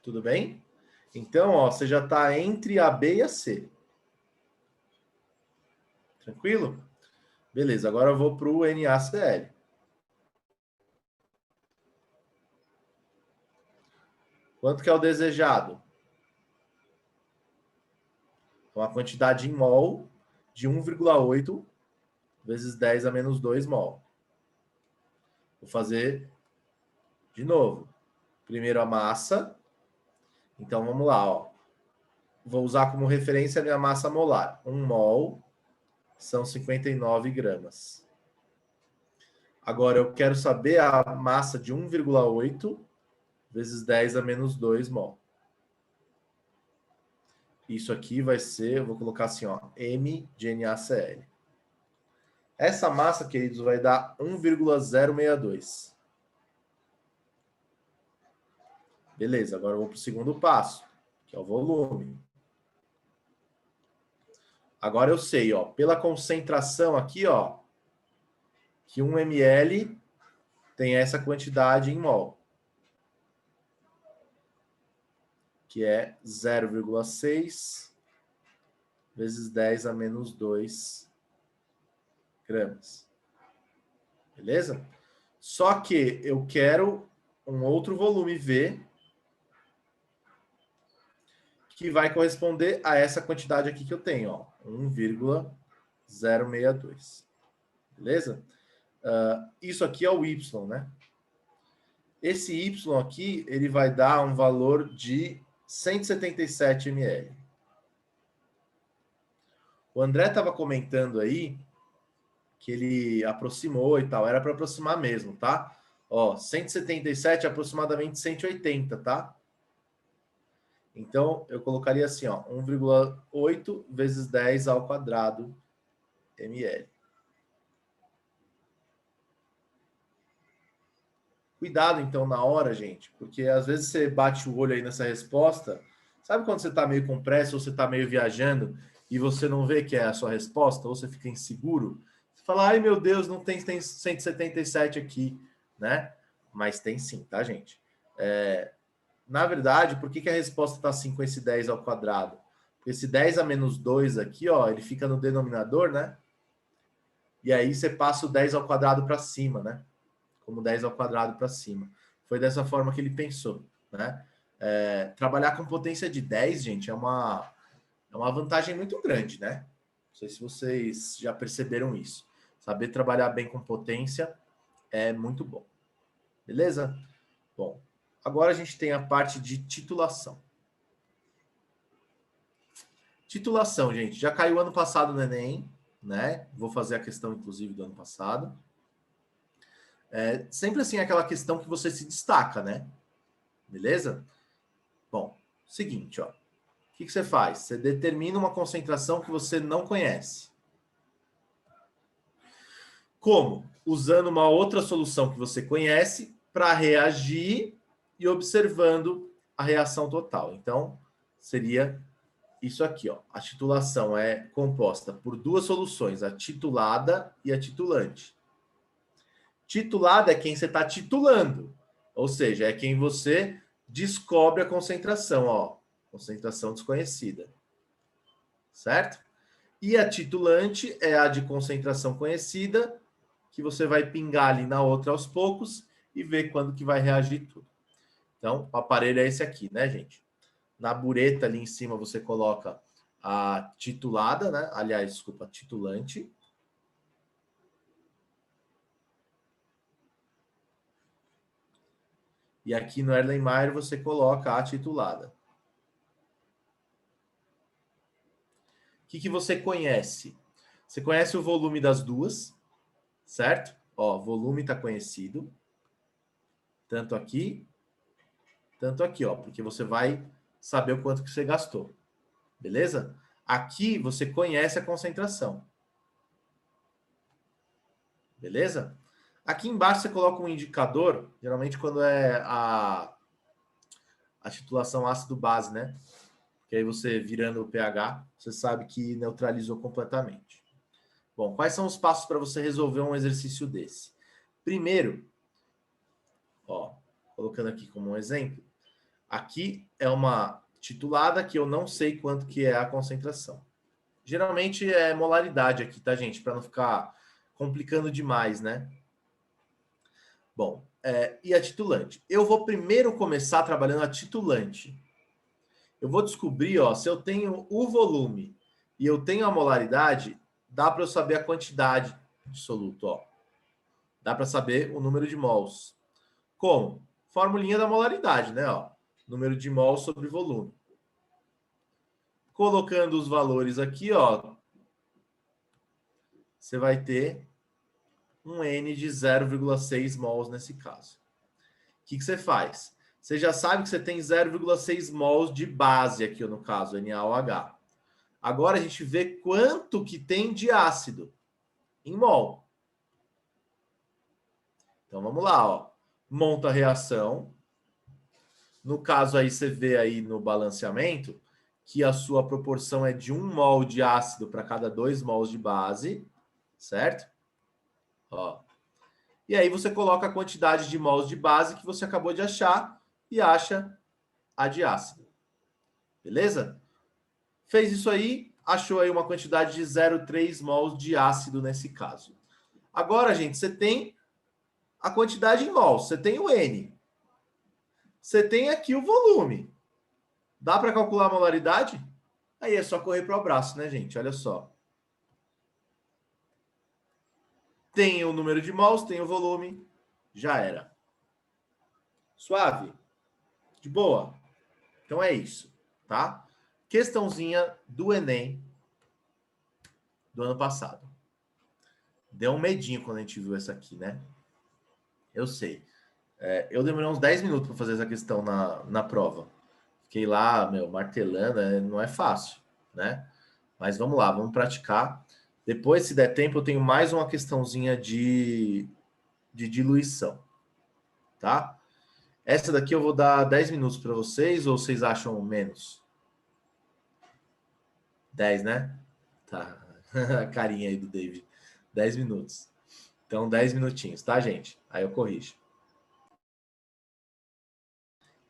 [SPEAKER 1] Tudo bem? Então, ó, você já está entre a B e a C. Tranquilo? Beleza, agora eu vou para o NaCl. Quanto que é o desejado? Uma quantidade em mol de 1,8 vezes 10 a menos 2 mol. Vou fazer de novo. Primeiro a massa. Então, vamos lá, ó. Vou usar como referência a minha massa molar. 1 mol são 59 gramas. Agora, eu quero saber a massa de 1,8 vezes 10 a menos 2 mol. Isso aqui vai ser, eu vou colocar assim, ó, M de NaCl. Essa massa, queridos, vai dar 1,062. Beleza, agora eu vou para o segundo passo, que é o volume. Agora eu sei, ó, pela concentração aqui, ó, que 1 ml tem essa quantidade em mol, que é 0,6 vezes 10 a menos 2 gramas. Beleza? Só que eu quero um outro volume V que vai corresponder a essa quantidade aqui que eu tenho, ó, 1,062. Beleza? Isso aqui é o Y, né? Esse Y aqui, ele vai dar um valor de 177 ml. O André estava comentando aí que ele aproximou e tal. Era para aproximar mesmo, tá? Ó, 177 é aproximadamente 180, tá? Então, eu colocaria assim, ó, 1,8 vezes 10 ao quadrado ml. Cuidado, então, na hora, gente, porque às vezes você bate o olho aí nessa resposta. Sabe quando você está meio com pressa ou você está meio viajando e você não vê que é a sua resposta, ou você fica inseguro? Você fala, ai meu Deus, não tem 177 aqui, né? Mas tem sim, tá, gente? Na verdade, por que a resposta está assim com esse 10 ao quadrado? Porque esse 10 a menos 2 aqui, ó, ele fica no denominador, né? E aí você passa o 10 ao quadrado para cima, né? Como 10 ao quadrado para cima. Foi dessa forma que ele pensou, né? Trabalhar com potência de 10, gente, é uma vantagem muito grande, né? Não sei se vocês já perceberam isso. Saber trabalhar bem com potência é muito bom. Beleza? Bom, agora a gente tem a parte de titulação. Titulação, gente, já caiu ano passado no Enem, né? Vou fazer a questão, inclusive, do ano passado. Sempre assim, aquela questão que você se destaca, né? Beleza? Bom, seguinte, ó. O que você faz? Você determina uma concentração que você não conhece. Como? Usando uma outra solução que você conhece para reagir e observando a reação total. Então, seria isso aqui, ó. A titulação é composta por duas soluções, a titulada e a titulante. Titulada é quem você está titulando, ou seja, é quem você descobre a concentração, ó, concentração desconhecida, certo? E a titulante é a de concentração conhecida, que você vai pingar ali na outra aos poucos e ver quando que vai reagir tudo. Então, o aparelho é esse aqui, né, gente? Na bureta ali em cima você coloca a titulada, né? Aliás, desculpa, titulante. E aqui no Erlenmeyer você coloca a titulada. O que você conhece? Você conhece o volume das duas, certo? Ó, volume está conhecido. Tanto aqui ó, porque você vai saber o quanto que você gastou. Beleza? Aqui você conhece a concentração. Beleza? Aqui embaixo você coloca um indicador, geralmente quando é a titulação ácido-base, né? Que aí você virando o pH, você sabe que neutralizou completamente. Bom, quais são os passos para você resolver um exercício desse? Primeiro, ó, colocando aqui como um exemplo, aqui é uma titulada que eu não sei quanto que é a concentração. Geralmente é molaridade aqui, tá, gente? Para não ficar complicando demais, né? Bom, e a titulante? Eu vou primeiro começar trabalhando a titulante. Eu vou descobrir, ó, se eu tenho o volume e eu tenho a molaridade, dá para eu saber a quantidade de soluto, ó. Dá para saber o número de mols. Como? Formulinha da molaridade, né? Ó. Número de mols sobre volume. Colocando os valores aqui, ó, você vai ter um N de 0,6 mols nesse caso. O que você faz? Você já sabe que você tem 0,6 mols de base aqui, no caso, NaOH. Agora a gente vê quanto que tem de ácido em mol. Então vamos lá, ó. Monta a reação. No caso aí você vê aí no balanceamento que a sua proporção é de 1 mol de ácido para cada 2 mols de base, certo? Ó, E aí você coloca a quantidade de mols de base que você acabou de achar e acha a de ácido. Beleza? Fez isso aí, achou aí uma quantidade de 0,3 mols de ácido nesse caso. Agora, gente, você tem a quantidade em mols, você tem o N. Você tem aqui o volume. Dá para calcular a molaridade? Aí é só correr para o abraço, né, gente? Olha só. Tem o número de mols, tem o volume, já era. Suave? De boa? Então é isso, tá? Questãozinha do Enem do ano passado. Deu um medinho quando a gente viu essa aqui, né? Eu sei. Eu demorei uns 10 minutos para fazer essa questão na prova. Fiquei lá, martelando, não é fácil, né? Mas vamos lá, vamos praticar. Depois, se der tempo, eu tenho mais uma questãozinha de diluição, tá? Essa daqui eu vou dar 10 minutos para vocês, ou vocês acham menos? 10, né? Tá. A carinha aí do David. 10 minutos. Então, 10 minutinhos, tá, gente? Aí eu corrijo.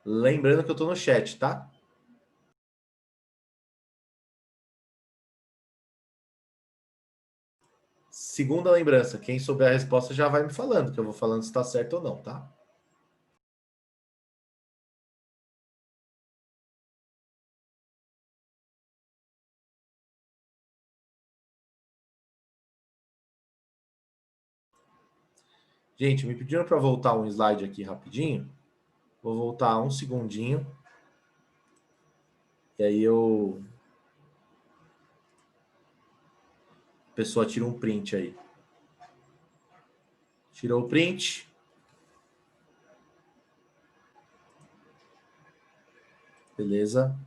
[SPEAKER 1] Lembrando que eu tô no chat, tá? Segunda lembrança, quem souber a resposta já vai me falando, que eu vou falando se tá certo ou não, tá? Gente, me pediram para voltar um slide aqui rapidinho. Vou voltar um segundinho. E aí a pessoa tira um print aí. Tirou o print. Beleza.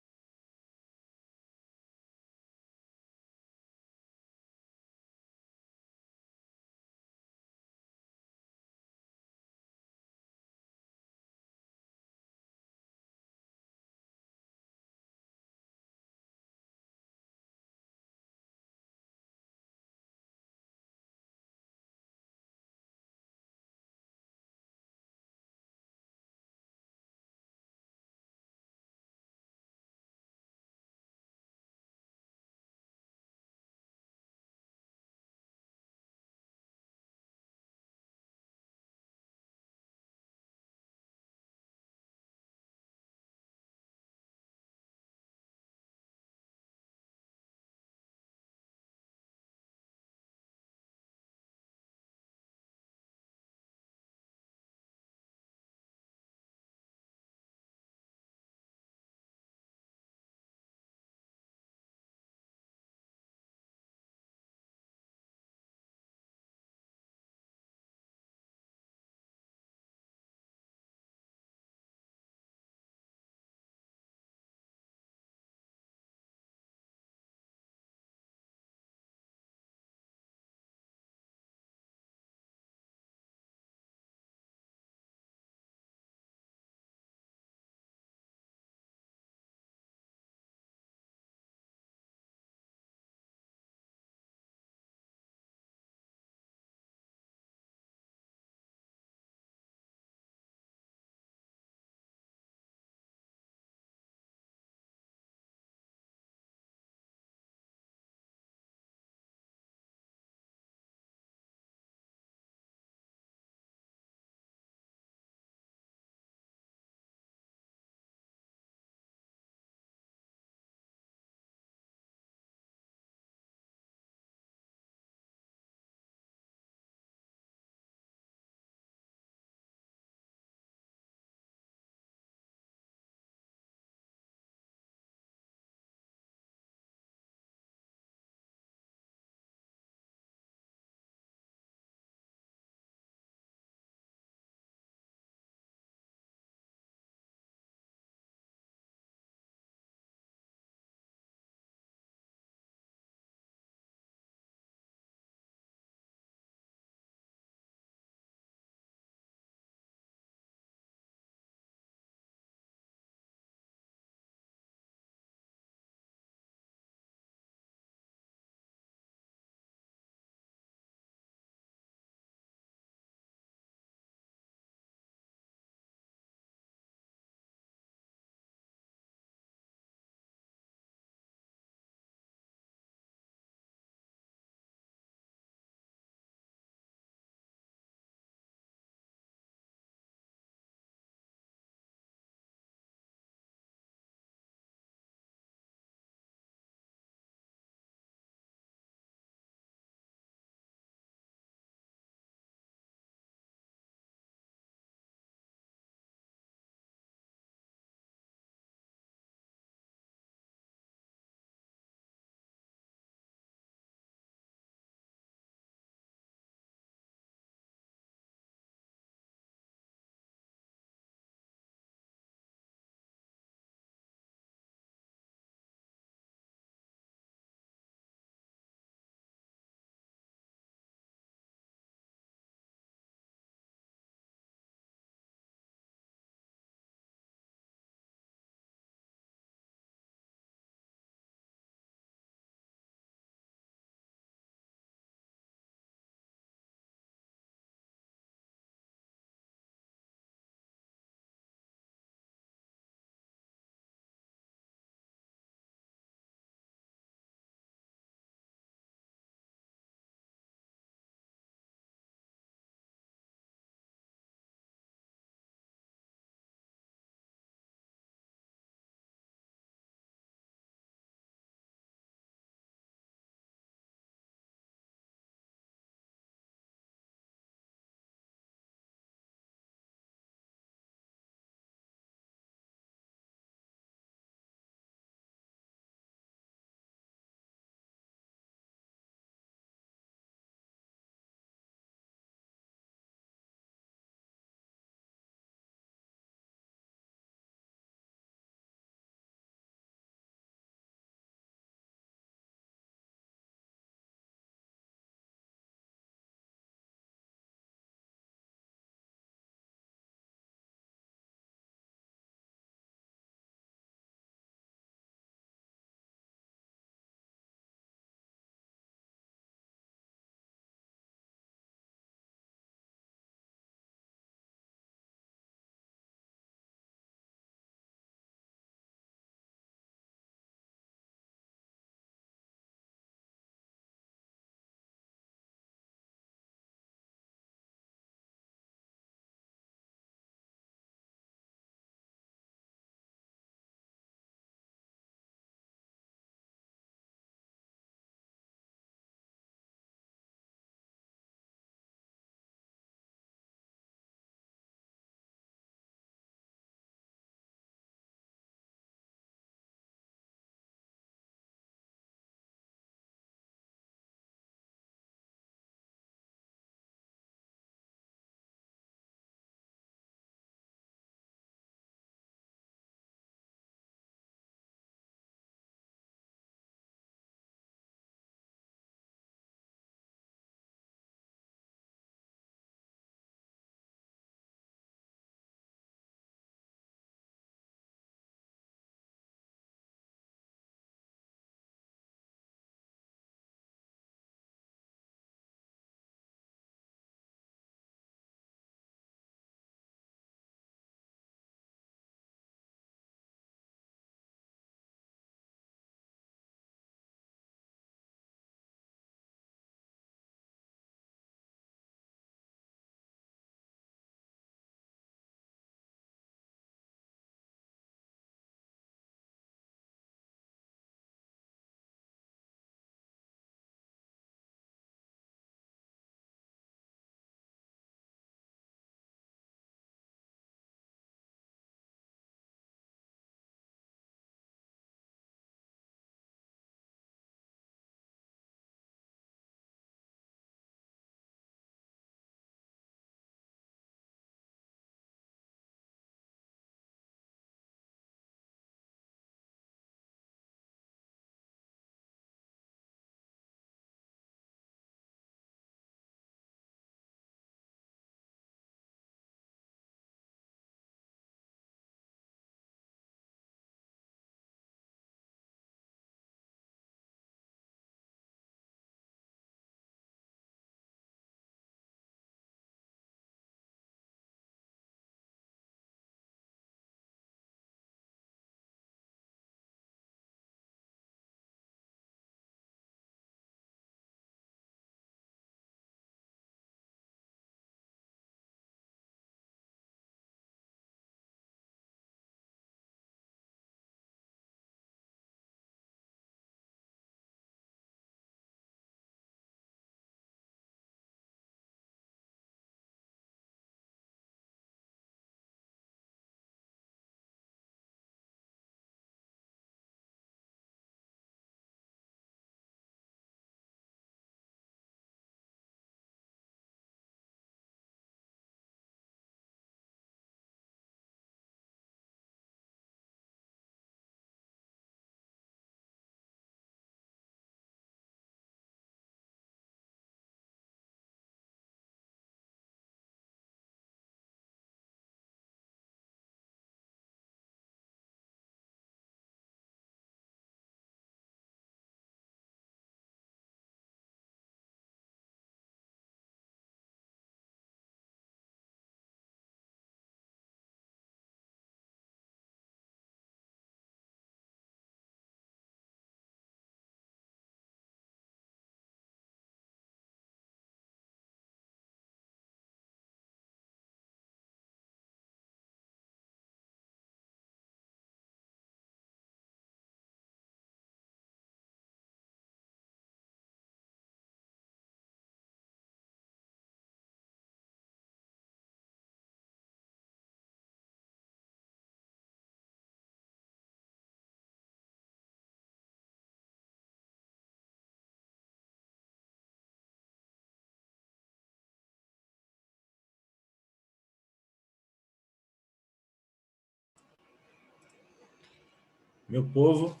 [SPEAKER 1] Meu povo,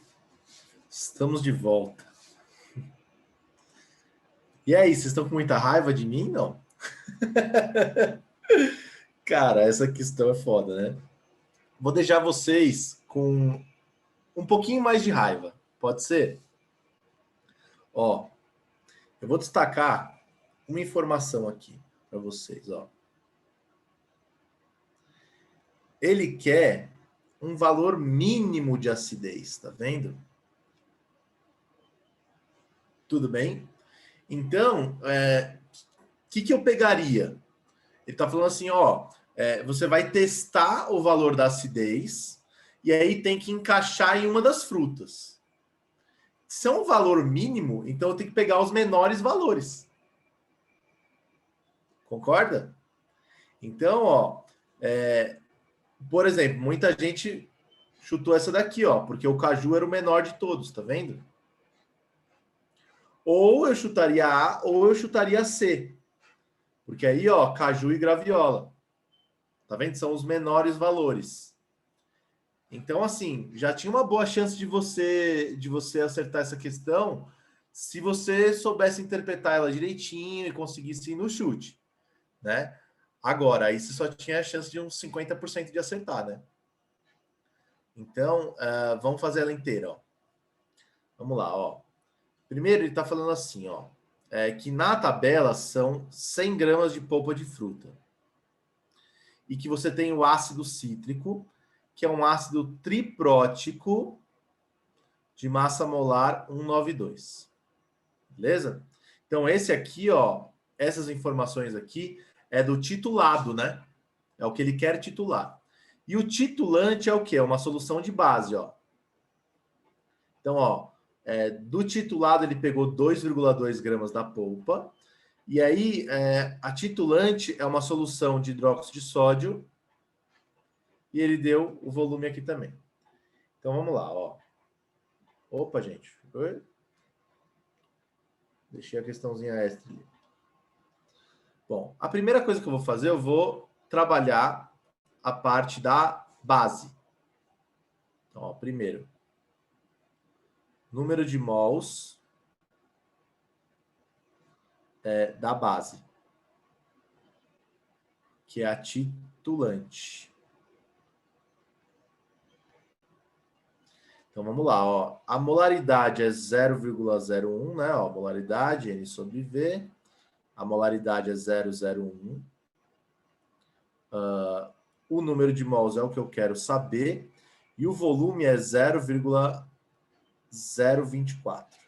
[SPEAKER 1] estamos de volta. E aí, vocês estão com muita raiva de mim, não? Cara, essa questão é foda, né? Vou deixar vocês com um pouquinho mais de raiva. Pode ser? Ó, eu vou destacar uma informação aqui para vocês, ó. Ele quer um valor mínimo de acidez, tá vendo? Tudo bem? Então, que eu pegaria? Ele está falando assim, ó, você vai testar o valor da acidez e aí tem que encaixar em uma das frutas. Se é um valor mínimo, então eu tenho que pegar os menores valores. Concorda? Então, ó, por exemplo, muita gente chutou essa daqui, ó, porque o caju era o menor de todos, tá vendo? Ou eu chutaria A ou eu chutaria C. Porque aí, ó, caju e graviola. Tá vendo? São os menores valores. Então, assim, já tinha uma boa chance de você acertar essa questão se você soubesse interpretar ela direitinho e conseguisse ir no chute, né? Agora, aí você só tinha a chance de uns 50% de acertar, né? Então, vamos fazer ela inteira, ó. Vamos lá, ó. Primeiro, ele está falando assim, ó, que na tabela são 100 gramas de polpa de fruta. E que você tem o ácido cítrico, que é um ácido triprótico de massa molar 192. Beleza? Então, esse aqui, ó, essas informações aqui é do titulado, né? É o que ele quer titular. E o titulante é o quê? É uma solução de base, ó. Então, ó, do titulado ele pegou 2,2 gramas da polpa. E aí, a titulante é uma solução de hidróxido de sódio. E ele deu o volume aqui também. Então, vamos lá, ó. Opa, gente. Oi? Deixei a questãozinha extra ali. Bom, a primeira coisa que eu vou fazer, eu vou trabalhar a parte da base. Então, ó, primeiro, número de mols da base, que é a titulante. Então, vamos lá, ó. A molaridade é 0,01, né? Ó, molaridade, N sobre V. A molaridade é 0,01. O número de mols é o que eu quero saber. E o volume é 0,024.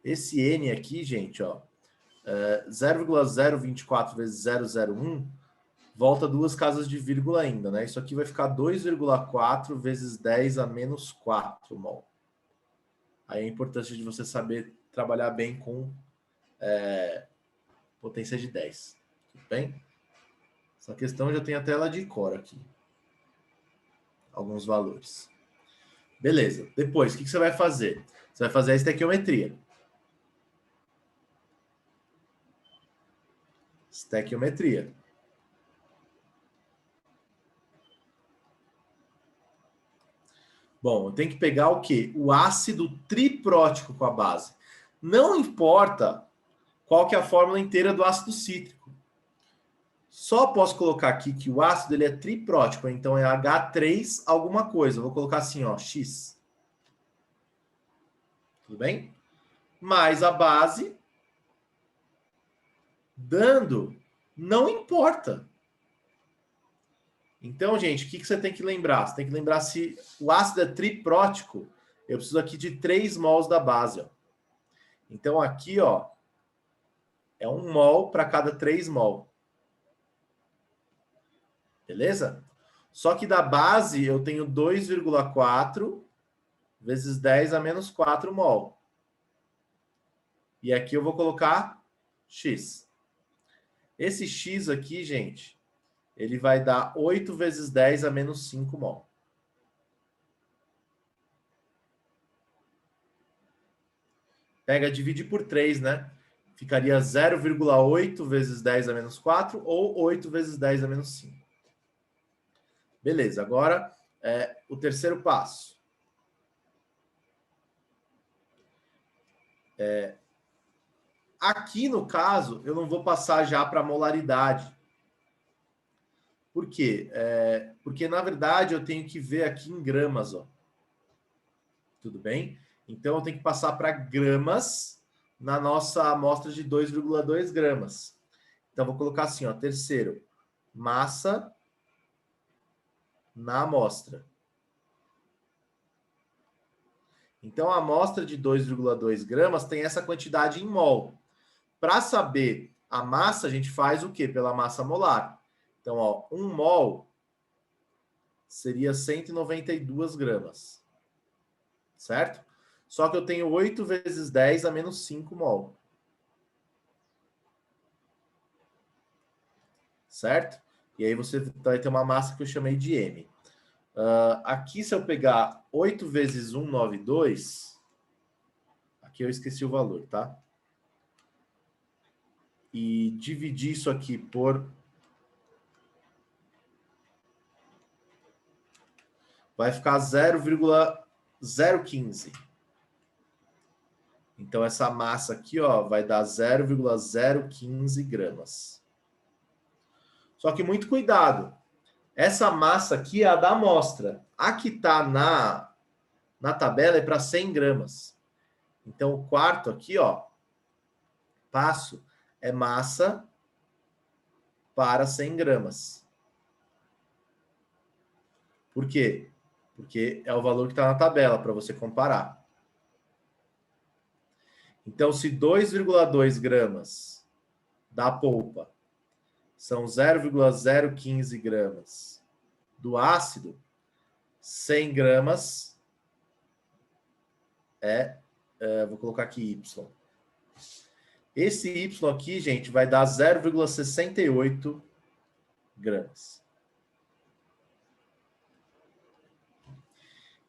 [SPEAKER 1] Esse N aqui, gente, ó, 0,024 vezes 0,01 volta duas casas de vírgula ainda, né? Isso aqui vai ficar 2,4 vezes 10 a menos 4 mol. Aí a importância de você saber trabalhar bem com potência de 10. Tudo bem? Essa questão já tem até ela de cor aqui. Alguns valores. Beleza. Depois, o que você vai fazer? Você vai fazer a estequiometria. Estequiometria. Bom, eu tenho que pegar o quê? O ácido triprótico com a base. Não importa qual que é a fórmula inteira do ácido cítrico. Só posso colocar aqui que o ácido ele é triprótico, então é H3 alguma coisa. Vou colocar assim, ó, X. Tudo bem? Mais a base, dando, não importa. Então, gente, o que você tem que lembrar? Você tem que lembrar se o ácido é triprótico, eu preciso aqui de 3 mols da base, ó. Então, aqui, ó, é 1 mol para cada 3 mol. Beleza? Só que da base eu tenho 2,4 vezes 10 a menos 4 mol. E aqui eu vou colocar X. Esse X aqui, gente, ele vai dar 8 vezes 10 a menos 5 mol. Pega, divide por 3, né? Ficaria 0,8 vezes 10 a menos 4 ou 8 vezes 10 a menos 5. Beleza, agora o terceiro passo. Aqui, no caso, eu não vou passar já para a molaridade. Por quê? Porque, na verdade, eu tenho que ver aqui em gramas. Ó. Tudo bem? Então, eu tenho que passar para gramas na nossa amostra de 2,2 gramas. Então, vou colocar assim, ó, terceiro, massa na amostra. Então, a amostra de 2,2 gramas tem essa quantidade em mol. Para saber a massa, a gente faz o quê? Pela massa molar. Então, ó, 1 mol seria 192 gramas. Certo? Só que eu tenho 8 vezes 10 a menos 5 mol. Certo? E aí você vai ter uma massa que eu chamei de M. Aqui, se eu pegar 8 vezes 192, aqui eu esqueci o valor, tá? E dividir isso aqui por... vai ficar 0,015. Então, essa massa aqui, ó, vai dar 0,015 gramas. Só que muito cuidado. Essa massa aqui é a da amostra. A que está na tabela é para 100 gramas. Então, o quarto aqui, ó, passo, é massa para 100 gramas. Por quê? Porque é o valor que está na tabela, para você comparar. Então, se 2,2 gramas da polpa são 0,015 gramas do ácido, 100 gramas vou colocar aqui Y. Esse Y aqui, gente, vai dar 0,68 gramas.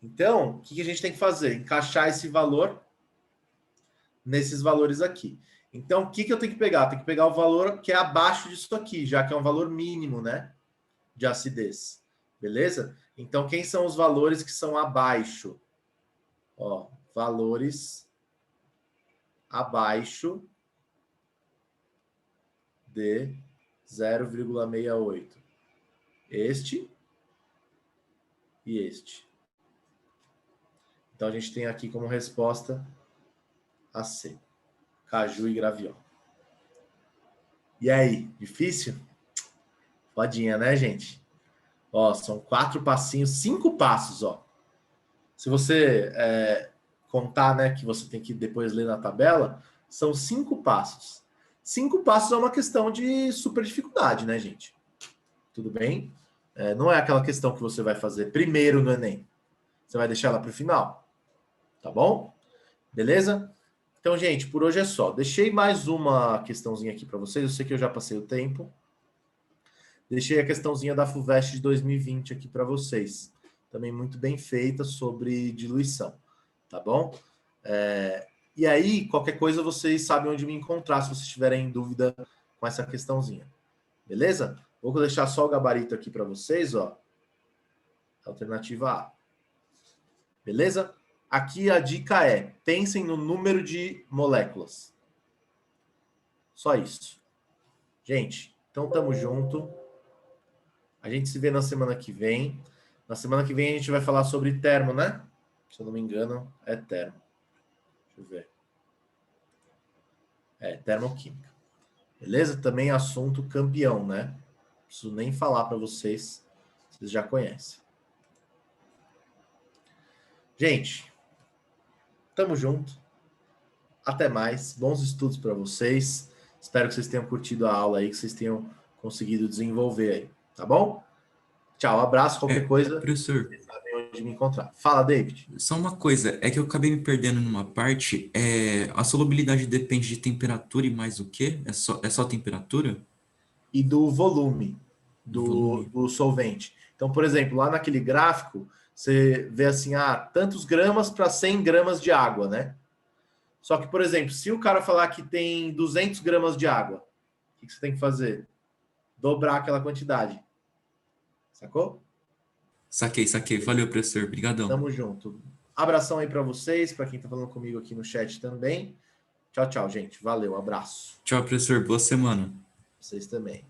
[SPEAKER 1] Então, o que a gente tem que fazer? Encaixar esse valor nesses valores aqui. Então, o que eu tenho que pegar? Tem que pegar o valor que é abaixo disso aqui, já que é um valor mínimo, né? De acidez. Beleza? Então, quem são os valores que são abaixo? Ó, valores abaixo de 0,68. Este e este. Então, a gente tem aqui como resposta a C. Caju e graviol. E aí, difícil? Fodinha, né, gente? Ó, são 4 passinhos, 5 passos, ó. Se você contar, né, que você tem que depois ler na tabela, são 5 passos. 5 passos é uma questão de super dificuldade, né, gente? Tudo bem? Não é aquela questão que você vai fazer primeiro no Enem. Você vai deixar ela para o final. Tá bom? Beleza? Então, gente, por hoje é só. Deixei mais uma questãozinha aqui para vocês. Eu sei que eu já passei o tempo. Deixei a questãozinha da FUVEST de 2020 aqui para vocês. Também muito bem feita sobre diluição. Tá bom? E aí, qualquer coisa, vocês sabem onde me encontrar se vocês tiverem dúvida com essa questãozinha. Beleza? Vou deixar só o gabarito aqui para vocês, ó. Alternativa A. Beleza? Aqui a dica é, pensem no número de moléculas. Só isso. Gente, então tamo junto. A gente se vê na semana que vem. Na semana que vem a gente vai falar sobre termo, né? Se eu não me engano, é termo. Deixa eu ver. Termoquímica. Beleza? Também assunto campeão, né? Não preciso nem falar para vocês. Vocês já conhecem. Gente, tamo junto. Até mais. Bons estudos para vocês. Espero que vocês tenham curtido a aula aí, que vocês tenham conseguido desenvolver aí. Tá bom? Tchau, abraço. Qualquer coisa,
[SPEAKER 2] professor,
[SPEAKER 1] vocês sabem onde me encontrar. Fala, David.
[SPEAKER 2] só uma coisa, é que eu acabei me perdendo numa parte. A solubilidade depende de temperatura e mais o quê? É só temperatura?
[SPEAKER 1] E do volume
[SPEAKER 2] Volume.
[SPEAKER 1] do solvente. Então, por exemplo, lá naquele gráfico, você vê assim, tantos gramas para 100 gramas de água, né? Só que, por exemplo, se o cara falar que tem 200 gramas de água, o que você tem que fazer? Dobrar aquela quantidade. Sacou?
[SPEAKER 2] Saquei. Valeu, professor. Obrigadão.
[SPEAKER 3] Tamo junto. Abração aí para vocês, para quem tá falando comigo aqui no chat também. Tchau, tchau, gente. Valeu, abraço.
[SPEAKER 2] Tchau, professor. Boa semana.
[SPEAKER 3] Vocês também.